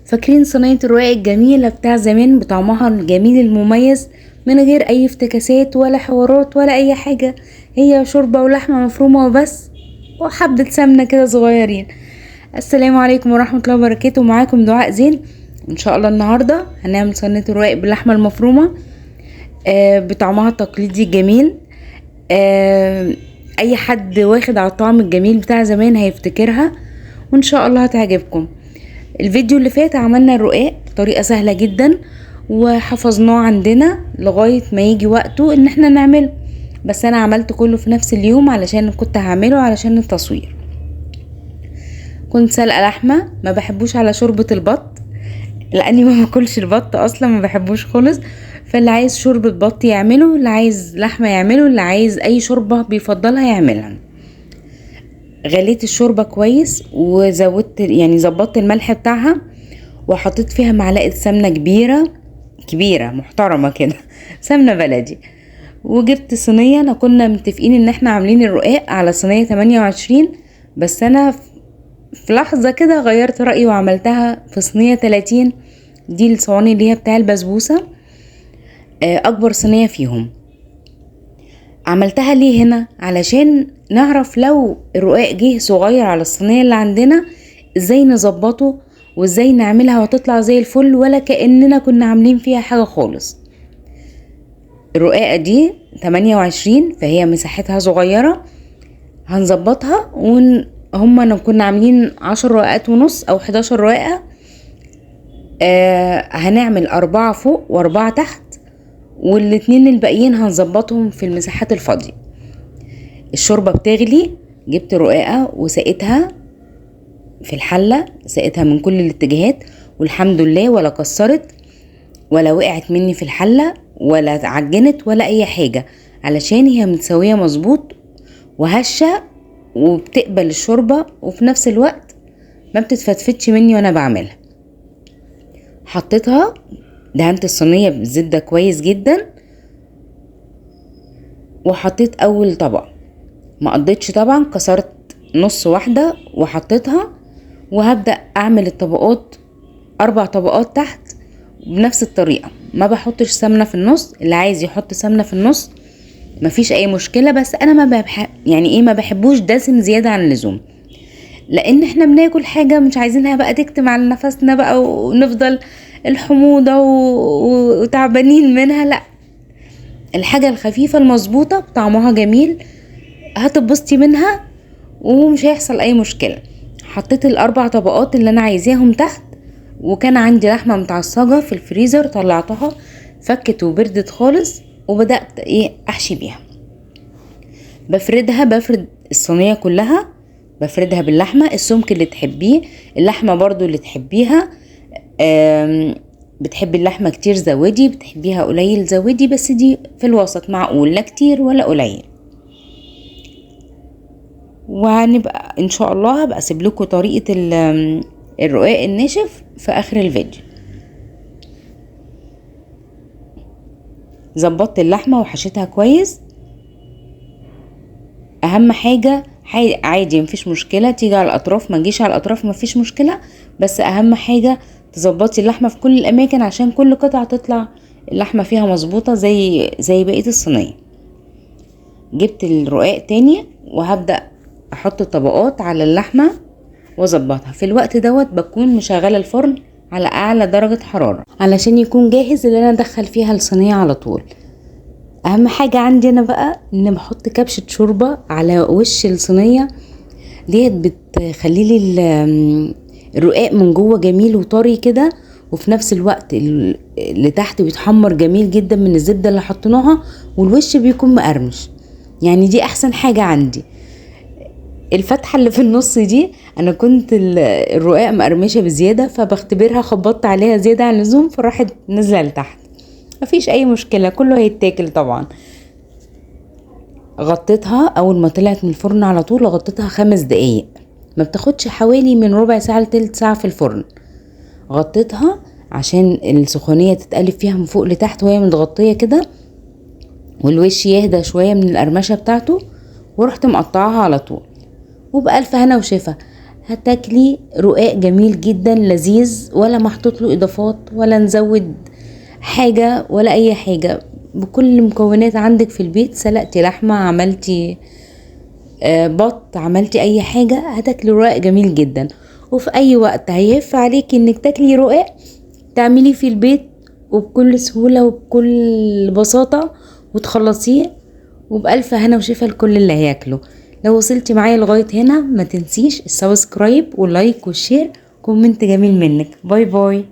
فاكرين صينية الرقاق الجميلة بتاع زمان بطعمها الجميل المميز من غير اي افتكاسات ولا حوارات ولا اي حاجة؟ هي شوربة ولحمة مفرومة وبس، وحبة سمنة كده صغيرين. السلام عليكم ورحمة الله وبركاته، معاكم دعاء زين. ان شاء الله النهاردة هنعمل صينية الرقاق باللحمة المفرومة بطعمها التقليدي الجميل. اي حد واخد على الطعم الجميل بتاع زمان هيفتكرها، وان شاء الله هتعجبكم. الفيديو اللي فات عملنا الرقاق بطريقة سهلة جدا وحفظناه عندنا لغاية ما يجي وقته ان احنا نعمله، بس انا عملت كله في نفس اليوم علشان كنت هعمله علشان التصوير. كنت سلقة لحمة، ما بحبوش على شوربة البط لاني ما باكلش البط اصلا، ما بحبوش خالص. فاللي عايز شوربة بط يعمله، اللي عايز لحمة يعمله، اللي عايز اي شوربة بيفضلها يعملها. غليت الشوربة كويس وزودت يعني ظبطت الملح بتاعها، وحطيت فيها معلقة سمنة كبيرة محترمة كده سمنة بلدي. وجبت صينية، انا كنا متفقين ان احنا عاملين الرقاق على صينية 28، بس انا في لحظة كده غيرت رأيي وعملتها في صينية 30. دي الصواني اللي هي بتاع البسبوسة، اكبر صينية فيهم. عملتها ليه هنا؟ علشان نعرف لو الرقاق جه صغير على الصينية اللي عندنا ازاي نظبطه وازاي نعملها وتطلع زي الفل ولا كأننا كنا عاملين فيها حاجة خالص. الرقاقة دي 28 فهي مساحتها صغيرة، هنظبطها هما كنا عاملين 10 رقاقات ونص او 11 رقاقة. هنعمل 4 فوق و4 تحت، والاتنين الباقيين هنظبطهم في المساحات الفاضية. الشوربة بتغلي، جبت رقاقة وسقيتها في الحلة، سقيتها من كل الاتجاهات والحمد لله، ولا كسرت ولا وقعت مني في الحلة ولا عجنت ولا اي حاجة، علشان هي متسوية مظبوط وهشة وبتقبل الشوربة، وفي نفس الوقت ما بتتفتفتش مني وانا بعملها. حطيتها، دهنت الصينية بالزبدة كويس جدا، وحطيت اول طبقة، ما قضيتش طبعا، كسرت نص واحدة وحطيتها. وهبدأ اعمل الطبقات 4 طبقات تحت بنفس الطريقة، ما بحطش سمنة في النص. اللي عايز يحط سمنة في النص مفيش اي مشكلة، بس انا ما بحبوش دسم زيادة عن اللزوم، لان احنا بناكل حاجة مش عايزينها بقى تكتم على نفسنا بقى ونفضل الحموضة وتعبانين منها. لا، الحاجة الخفيفة المظبوطة بطعمها جميل هتبسطي منها ومش هيحصل اي مشكلة. حطيت ال4 طبقات اللي انا عايزاهم تحت، وكان عندي لحمة متعصجة في الفريزر، طلعتها فكت وبردت خالص، وبدأت احشي بيها. بفرد الصينية كلها، بفردها باللحمة السمك اللي تحبيه، اللحمة برضو اللي تحبيها. بتحبي اللحمة كتير زودي، بتحبيها قليل زودي، بس دي في الوسط معقول، لا كتير ولا قليل. وهنبقى ان شاء الله هبقى اسيب لكم طريقة الرقاق الناشف في اخر الفيديو. ظبطت اللحمة وحشيتها كويس. اهم حاجة عادي مفيش مشكلة تيجي على الاطراف، ما تجيش على الاطراف مفيش مشكلة، بس اهم حاجة تظبطي اللحمة في كل الاماكن عشان كل قطعة تطلع اللحمة فيها مظبوطة زي بقية الصينية. جبت الرقاق تاني وهبدأ احط طبقات على اللحمة واظبطها. في الوقت دوت بكون مشغلة الفرن على اعلى درجة حرارة علشان يكون جاهز اللي انا ادخل فيها الصينية على طول. اهم حاجة عندي انا بقى ان بحط كبشة شوربة على وش الصينية ديت، بتخليلي الرقاق من جوه جميل وطري كده، وفي نفس الوقت اللي تحت بيتحمر جميل جدا من الزبدة اللي حطيناها، والوش بيكون مقرمش. يعني دي احسن حاجة عندي. الفتحة اللي في النص دي انا كنت الرقاق مقرمشة بزيادة، فبختبرها خبطت عليها زيادة عن اللزوم فراحت نزل لتحت. مفيش اي مشكلة، كله هيتاكل طبعا. غطيتها اول ما طلعت من الفرن على طول، غطيتها 5 دقايق، ما بتاخدش حوالي من ربع ساعة لتلت ساعة في الفرن. غطيتها عشان السخونية تتقلب فيها من فوق لتحت وهي متغطية كده، والوش يهدى شوية من القرمشة بتاعته، ورحت مقطعها على طول. وبألف هنا وشفا. هتاكلي رقاق جميل جدا لذيذ، ولا محطوط له اضافات ولا نزود حاجة ولا اي حاجة. بكل مكونات عندك في البيت، سلقتي لحمة، عملتي بط، عملتي اي حاجة، هتاكلي رقاق جميل جدا. وفي اي وقت هيهف عليكي انك تاكلي رقاق، تعمليه في البيت وبكل سهولة وبكل بساطة وتخلصيه، وبألف هنا وشفا لكل اللي هياكله. لو وصلتي معايا لغاية هنا ما تنسيش السبسكرايب واللايك والشير، كومنت جميل منك. باي باي.